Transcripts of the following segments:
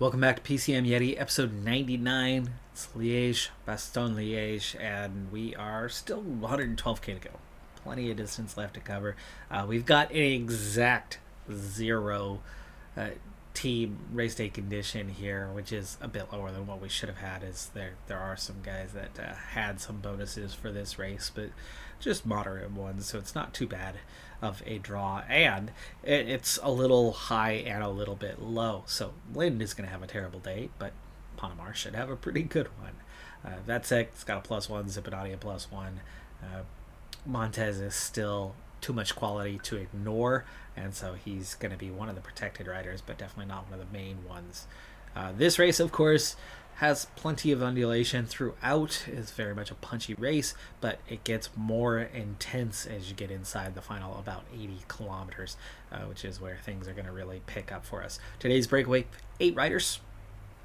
Welcome back to PCM Yeti, episode 99. It's Liège, Bastogne Liège, and we are still 112k to go. Plenty of distance left to cover. We've got an exact zero team race day condition here, which is a bit lower than what we should have had. As there are some guys that had some bonuses for this race, but just moderate ones, so it's not too bad of a draw, and it's a little high and a little bit low. So Lind is going to have a terrible day, but Panamar should have a pretty good one. Vetsek's got a +1, Zipinati a +1. Montez is still too much quality to ignore, and so he's going to be one of the protected riders, but definitely not one of the main ones. This race, of course, has plenty of undulation throughout. It's very much a punchy race, but it gets more intense as you get inside the final about 80 kilometers, which is where things are going to really pick up for us. Today's breakaway, 8 riders.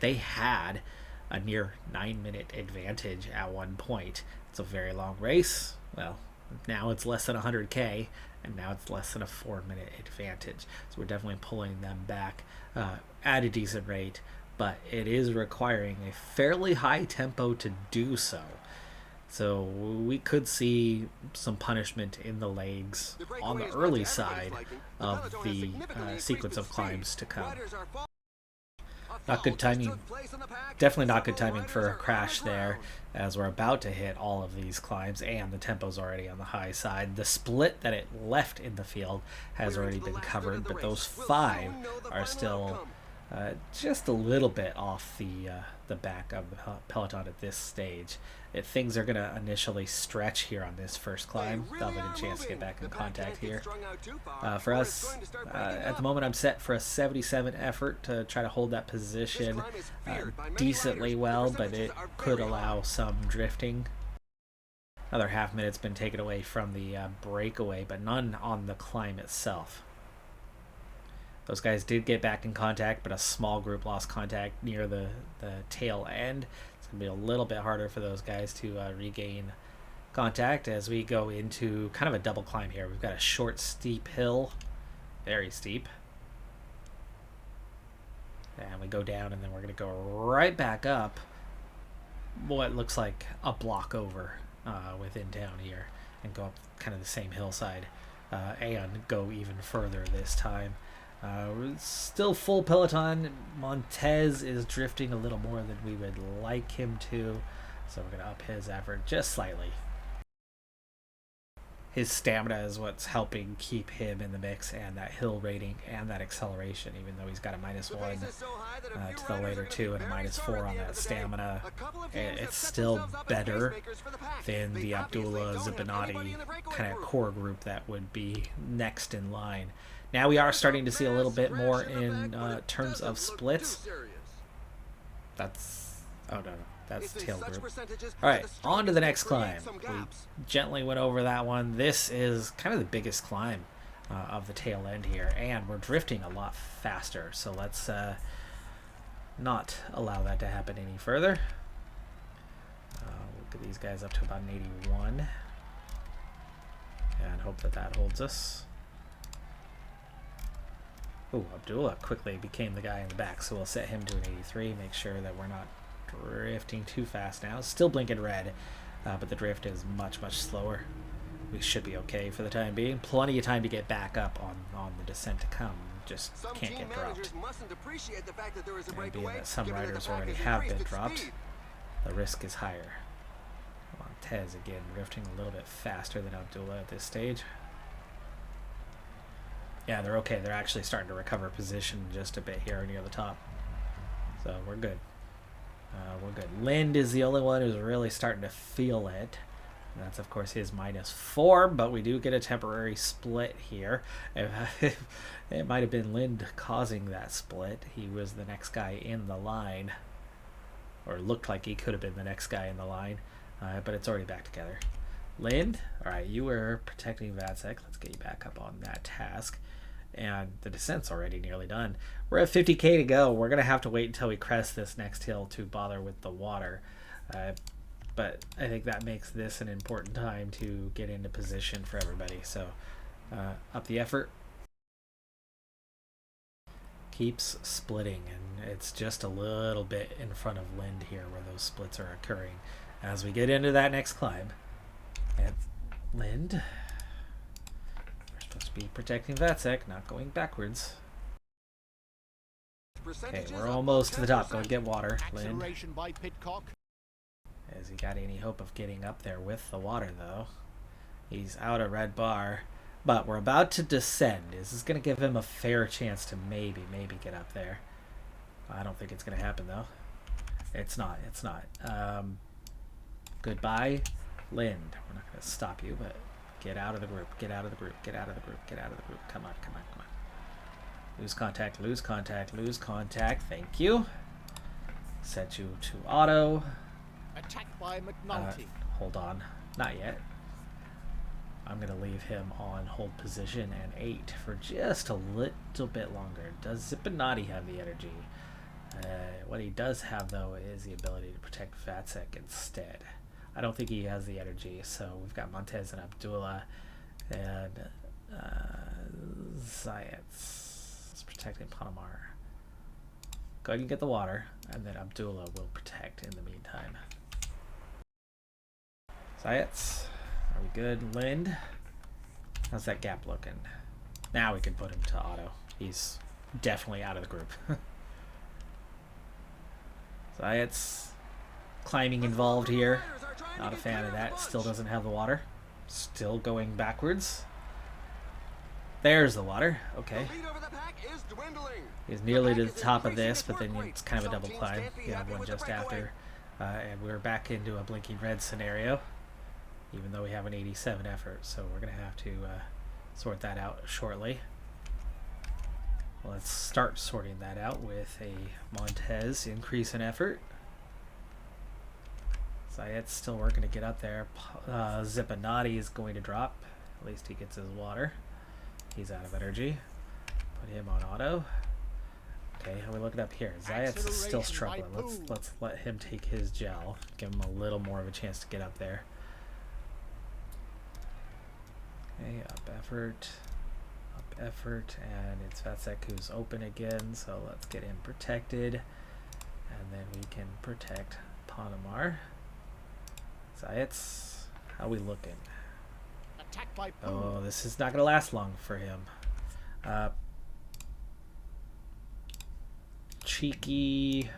They had a near 9-minute advantage at one point. It's a very long race. Well, now it's less than 100k, and now it's less than a 4-minute advantage. So we're definitely pulling them back at a decent rate, but it is requiring a fairly high tempo to do so. So we could see some punishment in the legs on the early side of the sequence of climbs to come. Not good timing. Definitely not good timing for a crash there, as we're about to hit all of these climbs, and the tempo's already on the high side. The split that it left in the field has already been covered, but those 5 are still just a little bit off the back of the peloton at this stage. Things are going to initially stretch here on this first climb. They'll have a chance to get back in contact here. For us, at the moment, I'm set for a 77 effort to try to hold that position decently well, but it could allow some drifting. Another half minute's been taken away from the breakaway, but none on the climb itself. Those guys did get back in contact, but a small group lost contact near the tail end. It's going to be a little bit harder for those guys to regain contact as we go into kind of a double climb here. We've got a short, steep hill, very steep. And we go down, and then we're going to go right back up what looks like a block over within town here, and go up kind of the same hillside and go even further this time. Still full peloton. Montez is drifting a little more than we would like him to, so we're going to up his effort just slightly. His stamina is what's helping keep him in the mix, and that hill rating and that acceleration, even though he's got a -1 to the later 2 and a -4 on that stamina. It's still better than the Abdullah Zipinati kind of core group that would be next in line. Now we are starting to see a little bit more in terms of splits. That's that's the tail group. All right, on to the next climb. We gently went over that one. This is kind of the biggest climb of the tail end here, and we're drifting a lot faster. So let's not allow that to happen any further. We'll get these guys up to about an 81, and hope that that holds us. Oh, Abdullah quickly became the guy in the back, so we'll set him to an 83, make sure that we're not drifting too fast now. Still blinking red, but the drift is much, much slower. We should be okay for the time being. Plenty of time to get back up on the descent to come. Just can't get dropped. And being that some riders already have been dropped, the risk is higher. Montez, again, drifting a little bit faster than Abdullah at this stage. Yeah, they're okay. They're actually starting to recover position just a bit here near the top. So we're good. We're good. Lind is the only one who's really starting to feel it. And that's, of course, his -4, but we do get a temporary split here. It might have been Lind causing that split. He was the next guy in the line, or looked like he could have been the next guy in the line, but it's already back together. Lind, all right, you were protecting Vatsek. Let's get you back up on that task. And the descent's already nearly done. We're at 50k to go. We're going to have to wait until we crest this next hill to bother with the water. But I think that makes this an important time to get into position for everybody. So up the effort. Keeps splitting, and It's just a little bit in front of Lind here where those splits are occurring. As we get into that next climb, and Lind, we're supposed to be protecting Vatsek, not going backwards. Okay, we're almost to the top. Go get water, Lind. Has he got any hope of getting up there with the water, though? He's out of red bar. But we're about to descend. This is going to give him a fair chance to maybe get up there. I don't think it's going to happen, though. It's not. It's not. Goodbye, Lind. We're not going to stop you, but get out of the group. Get out of the group. Get out of the group. Get out of the group. Come on, come on, come on. Lose contact, lose contact, lose contact. Thank you. Set you to auto. Attacked by McNulty. Hold on. Not yet. I'm going to leave him on hold position and 8 for just a little bit longer. Does Zippinati have the energy? What he does have, though, is the ability to protect Vatsek instead. I don't think he has the energy, so we've got Montez and Abdullah and Zayats. It's protecting Panamar. Go ahead and get the water, and then Abdullah will protect in the meantime. Zayats. Are we good? Lind? How's that gap looking? Now we can put him to auto. He's definitely out of the group. Zayat's climbing involved here. Not a fan of that. Still doesn't have the water. Still going backwards. There's the water. Okay. He's nearly to the top of this, but then it's kind of a double climb. You have one just after. And we're back into a blinking red scenario. Even though we have an 87 effort, so we're going to have to sort that out shortly. Let's start sorting that out with a Montez increase in effort. Zayat's still working to get up there. Zippinati is going to drop. At least he gets his water. He's out of energy. Put him on auto. Okay, how are we looking up here? Zayat's still struggling. Let's let him take his gel. Give him a little more of a chance to get up there. Okay, up effort, and it's Vatsek who's open again, so let's get him protected, and then we can protect Panamar. Zayats, how we looking? Oh, this is not going to last long for him. Cheeky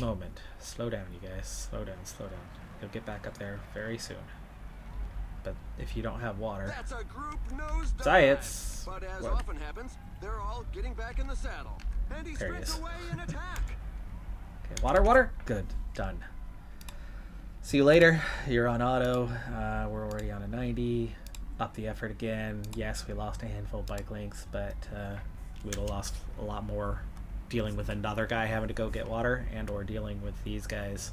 moment. Slow down, you guys. Slow down, slow down. He'll get back up there very soon. But if you don't have water, that's a group nose Zayats. But as often happens, they're all getting back in the saddle. And he sprints away in attack. Okay, water. Good. Done. See you later. You're on auto. We're already on a 90. Up the effort again. Yes, we lost a handful of bike lengths, but we'd have lost a lot more dealing with another guy having to go get water and or dealing with these guys.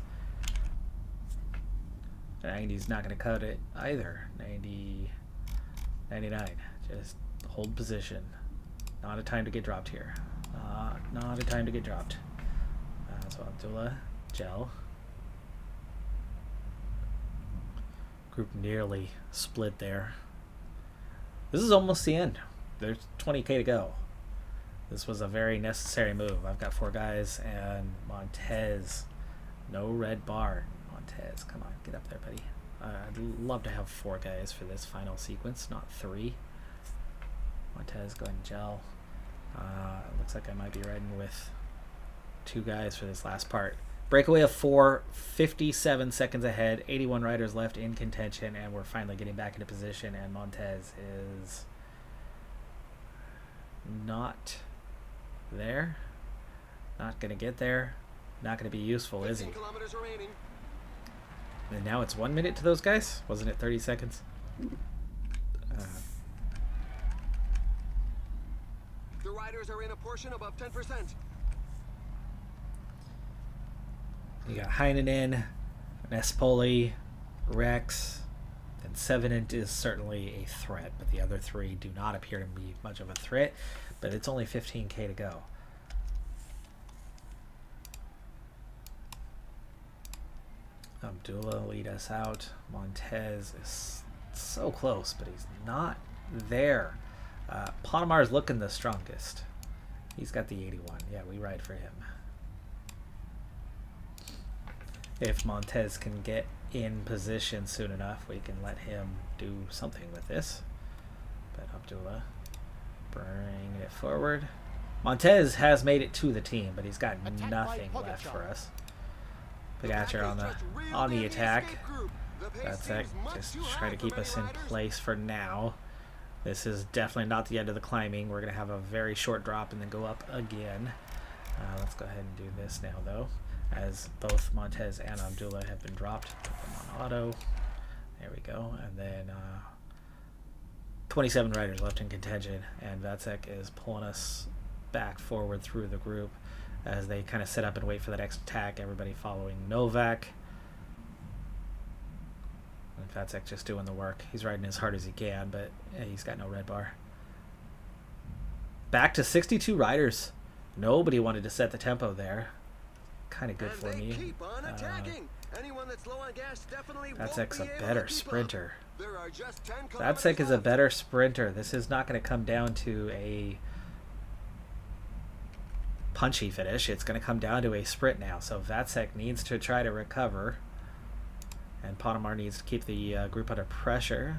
90's not going to cut it either. 90, 99. Just hold position. Not a time to get dropped here. Not a time to get dropped. So Abdullah, gel. Group nearly split there. This is almost the end. There's 20k to go. This was a very necessary move. I've got 4 guys and Montez. No red bar. Montez, come on, get up there, buddy. I'd love to have 4 guys for this final sequence, not 3. Montez, go ahead and gel. Looks like I might be riding with 2 guys for this last part. Breakaway of 4, 57 seconds ahead, 81 riders left in contention, and we're finally getting back into position, and Montez is not there. Not going to get there. Not going to be useful, is he? And now it's 1 minute to those guys? Wasn't it 30 seconds? The riders are in a portion above 10%. You got Heinen, Nespoli, Rex, and Sevenant is certainly a threat, but the other 3 do not appear to be much of a threat, but it's only 15k to go. Abdullah lead us out. Montez is so close, but he's not there. Panamar is looking the strongest. He's got the 81. Yeah, we ride for him. If Montez can get in position soon enough, we can let him do something with this. But Abdullah bringing it forward. Montez has made it to the team, but he's got nothing left for us. Pogacar on the attack. That's it. Just try to keep us in place for now. This is definitely not the end of the climbing. We're going to have a very short drop and then go up again. Let's go ahead and do this now, though, as both Montez and Abdullah have been dropped. Put them on auto. There we go. And then 27 riders left in contention, and Vacek is pulling us back forward through the group as they kind of set up and wait for the next attack. Everybody following Novak. And Vacek just doing the work. He's riding as hard as he can, but he's got no red bar. Back to 62 riders. Nobody wanted to set the tempo there. Kind of good for me. Vacek's a better sprinter. Vacek is a better sprinter. This is not going to come down to a punchy finish. It's going to come down to a sprint now. So Vacek needs to try to recover. And Ponomar needs to keep the group under pressure.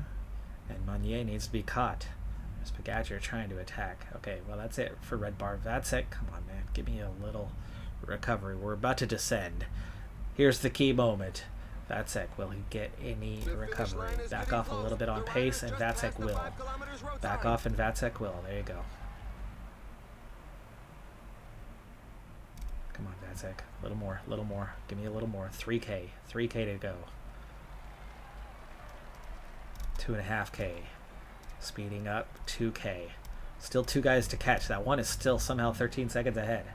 And Meunier needs to be caught. There's Pogacar trying to attack. Okay, well, that's it for red bar. Vacek, come on, man. Give me a little recovery. We're about to descend. Here's the key moment. Vacek, will he get any recovery? Back off a little bit on pace, and Vacek will. Back off, and Vacek will. There you go. Come on, Vacek. A little more, a little more. Give me a little more. 3K. 3K to go. 2.5K. Speeding up. 2K. Still 2 guys to catch. That one is still somehow 13 seconds ahead.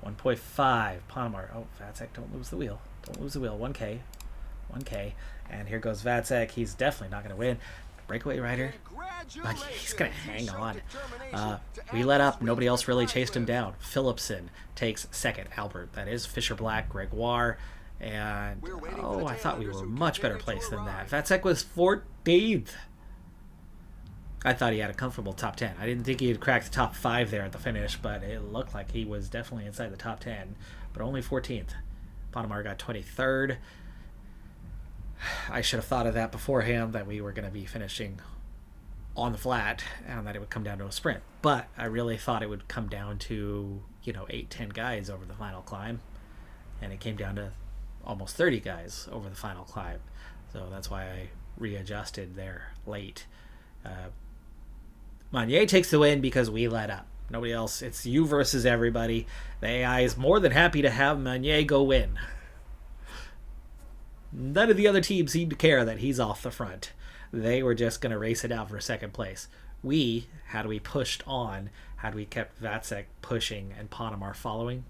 1.5. Ponomar. Oh, Vacek, don't lose the wheel. Don't lose the wheel. 1K. 1K. And here goes Vacek. He's definitely not going to win. Breakaway rider. But he's going to hang on. We let up. Nobody else really chased him down. Philipsen takes second. Albert. That is Fisher Black. Gregoire. And, oh, I thought we were much better placed than that. Vacek was 14th. I thought he had a comfortable top 10. I didn't think he had cracked the top 5 there at the finish, but it looked like he was definitely inside the top 10, but only 14th. Ponomar got 23rd. I should have thought of that beforehand, that we were going to be finishing on the flat and that it would come down to a sprint. But I really thought it would come down to, 8-10 guys over the final climb, and it came down to almost 30 guys over the final climb. So that's why I readjusted there late. Meunier takes the win because we let up. Nobody else. It's you versus everybody. The AI is more than happy to have Meunier go win. None of the other teams seem to care that he's off the front. They were just going to race it out for second place. Had we pushed on, had we kept Vacek pushing and Ponomar following,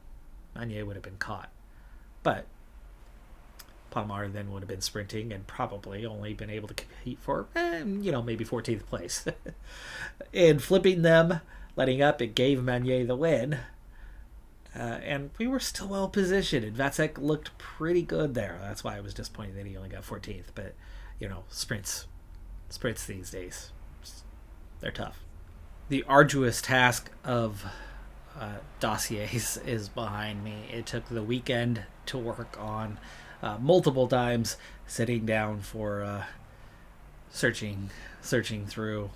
Meunier would have been caught. But Ponomar then would have been sprinting and probably only been able to compete for, maybe 14th place. And flipping them, letting up, it gave Meunier the win. And we were still well positioned, and Vacek looked pretty good there. That's why I was disappointed that he only got 14th. But, sprints these days, they're tough. The arduous task of dossiers is behind me. It took the weekend to work on multiple times, sitting down for searching through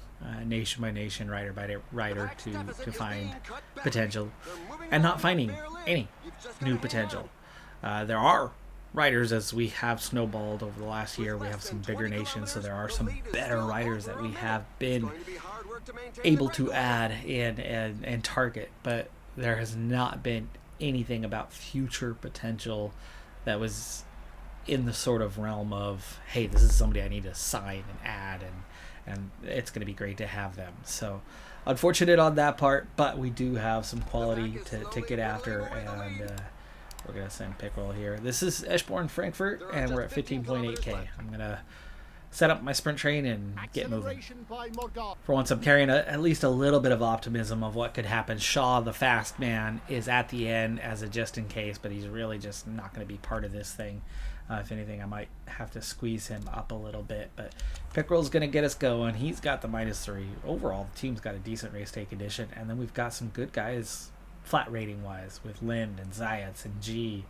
nation by nation, rider by rider to find potential, and not finding any new potential. There are riders, as we have snowballed over the last year. We have some bigger nations, so there are some better riders that we have been able to add in and target, but there has not been anything about future potential that was in the sort of realm of, hey, this is somebody I need to sign and add, and it's going to be great to have them. So unfortunate on that part, but we do have some quality to get after, and we're going to send Pickrell here. This is Eschborn Frankfurt, and we're at 15.8K. I'm going to set up my sprint train and get moving. Acceleration by Morgar. For once, I'm carrying at least a little bit of optimism of what could happen. Shaw, the fast man, is at the end as a just in case, but he's really just not going to be part of this thing. If anything, I might have to squeeze him up a little bit, but Pickerel's going to get us going. He's got the -3. Overall, the team's got a decent race day condition, and then we've got some good guys flat rating wise with Lind and Zayats and G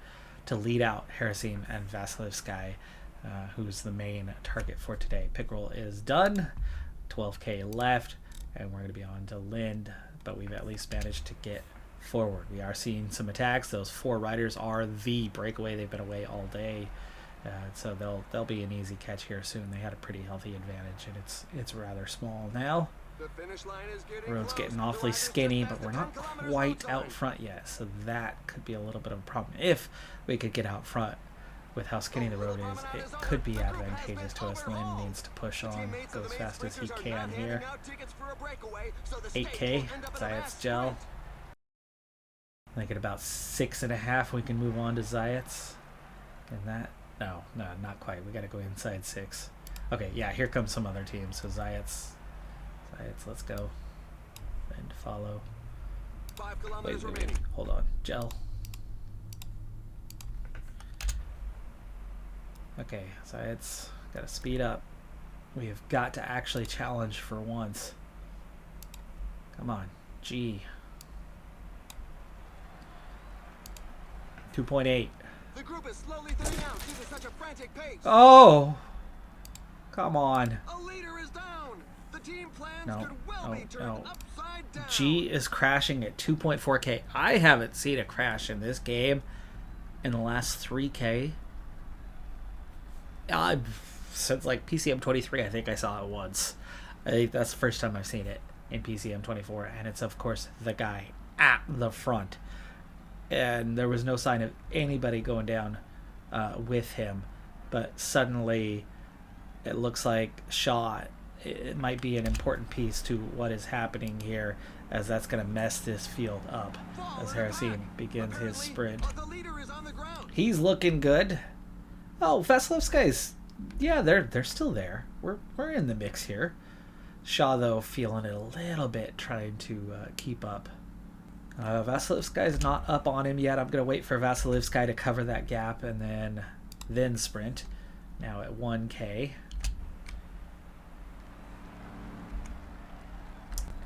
to lead out Harasim and Vasilevsky, who's the main target for today. Pickerel is done, 12K left, and we're going to be on to Lind, but we've at least managed to get forward. We are seeing some attacks. Those 4 riders are the breakaway. They've been away all day, so they'll be an easy catch here soon. They had a pretty healthy advantage, and it's rather small now. The finish line is The road's getting awfully skinny, but we're not quite out front yet, so that could be a little bit of a problem. If we could get out front with how skinny the road is, it could be advantageous to us. Lynn needs to push on, go as fast as he can here. 8K, Zayats gel. I think at about 6.5 we can move on to Zayats. And that, no, not quite. We got to go inside 6. Okay, yeah, here comes some other teams. So Zayats, let's go. And follow. 5 kilometers remaining. Hold on, gel. Okay, Zayats, got to speed up. We have got to actually challenge for once. Come on, G. 2.8. The group is slowly thinning out due to such a frantic pace. Oh, come on. A leader is down. The team plans No, could well be turned upside down. G is crashing at 2.4K. I haven't seen a crash in this game in the last 3K. Since like PCM 23, I think I saw it once. I think that's the first time I've seen it in PCM 24, and it's of course the guy at the front. And there was no sign of anybody going down with him, but suddenly it looks like Shaw, it might be an important piece to what is happening here, as that's going to mess this field up as Harasim begins his sprint. He's looking good. Oh, Vasilevsky's, yeah, they're still there. We're in the mix here. Shaw, though, feeling it a little bit, trying to keep up. Vasilevsky's not up on him yet. I'm going to wait for Vasilevsky to cover that gap and then sprint. Now at 1K.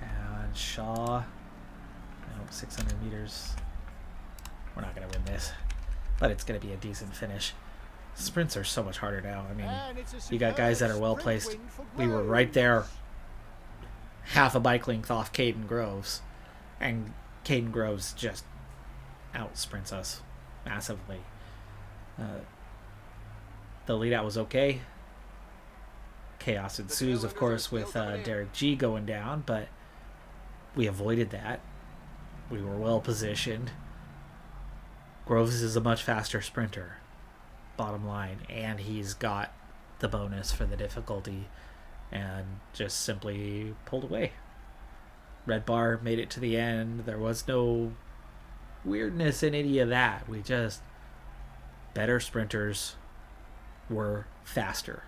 And Shaw. 600 meters. We're not going to win this, but it's going to be a decent finish. Sprints are so much harder now. I mean, you got guys that are well placed. We were right there, half a bike length off Caden Groves, and Caden Groves just out sprints us massively. The lead out was okay. Chaos ensues, of course, with Derek G going down, but we avoided that. We were well positioned. Groves is a much faster sprinter, bottom line, and he's got the bonus for the difficulty and just simply pulled away. Red bar made it to the end. There was no weirdness in any of that. We just, better sprinters were faster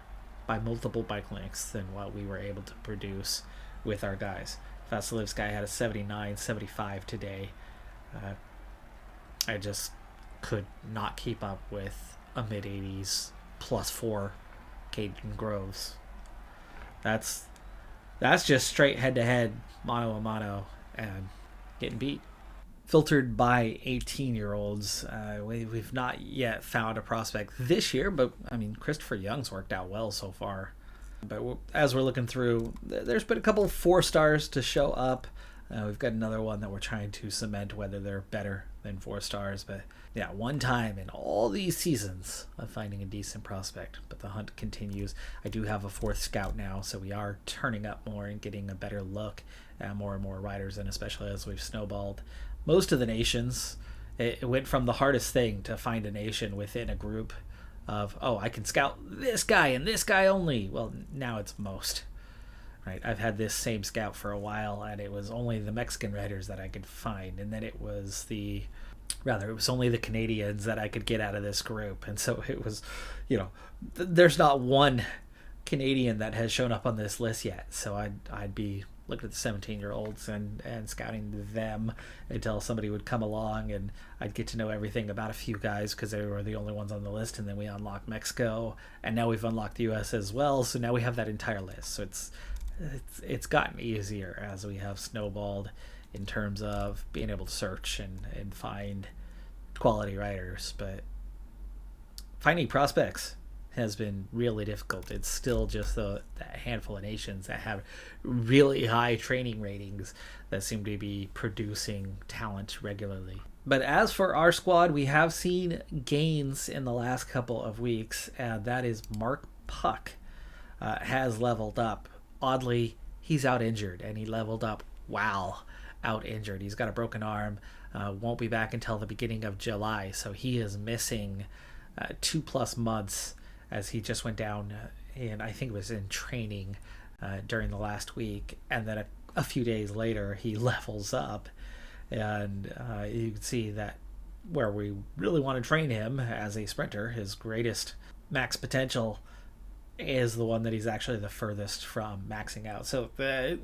by multiple bike lengths than what we were able to produce with our guys. Vasilevsky had a 79-75 today. I just could not keep up with a mid-80s +4 Caden Groves. That's just straight head-to-head, mano-a-mano, and getting beat. Filtered by 18-year-olds. We've not yet found a prospect this year, but, I mean, Christopher Young's worked out well so far. But as we're looking through, there's been a couple of 4 stars to show up. We've got another one that we're trying to cement whether they're better than 4 stars. But yeah, one time in all these seasons of finding a decent prospect. But the hunt continues. I do have a 4th scout now, so we are turning up more and getting a better look at more and more riders, and especially as we've snowballed most of the nations. It went from the hardest thing to find a nation within a group of, oh, I can scout this guy and this guy only. Well, now it's most. Right, I've had this same scout for a while, and it was only the Mexican riders that I could find, and then it was only the Canadians that I could get out of this group. And so it was, there's not one Canadian that has shown up on this list yet. So I'd be looking at the 17-year-olds and scouting them until somebody would come along, and I'd get to know everything about a few guys because they were the only ones on the list. And then we unlocked Mexico, and now we've unlocked the US as well. So now we have that entire list. So it's gotten easier as we have snowballed in terms of being able to search and find quality riders. But finding prospects has been really difficult. It's still just that handful of nations that have really high training ratings that seem to be producing talent regularly. But as for our squad, we have seen gains in the last couple of weeks, and that is Mark Puck has leveled up. Oddly, he's out injured, and he leveled up out injured. He's got a broken arm, won't be back until the beginning of July, so he is missing 2+ months, as he just went down and I think it was in training during the last week, and then a few days later he levels up, and you can see that where we really want to train him as a sprinter, his greatest max potential is the one that he's actually the furthest from maxing out. So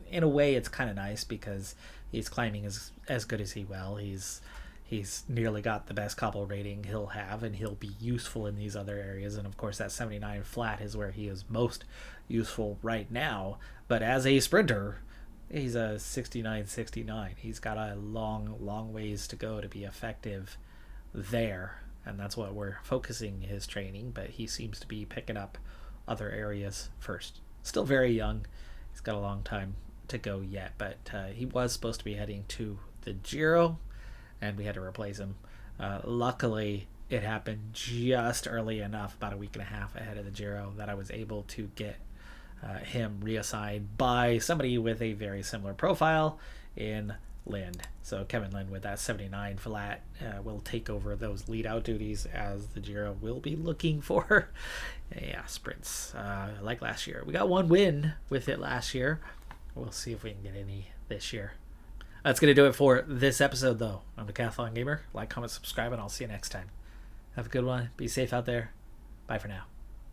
in a way it's kind of nice because he's climbing as good as he will. He's nearly got the best cobble rating he'll have, and he'll be useful in these other areas. And of course, that 79 flat is where he is most useful right now. But as a sprinter, he's a 69. He's got a long ways to go to be effective there. And that's what we're focusing his training. But he seems to be picking up other areas first. Still very young. He's got a long time to go yet. But he was supposed to be heading to the Giro, and we had to replace him. Luckily, it happened just early enough, about a week and a half ahead of the Giro, that I was able to get him reassigned by somebody with a very similar profile in Lind. So Kevin Lind with that 79 flat will take over those lead-out duties, as the Giro will be looking for sprints like last year. We got one win with it last year. We'll see if we can get any this year. That's going to do it for this episode, though. I'm Decathlon Gamer. Like, comment, subscribe, and I'll see you next time. Have a good one. Be safe out there. Bye for now.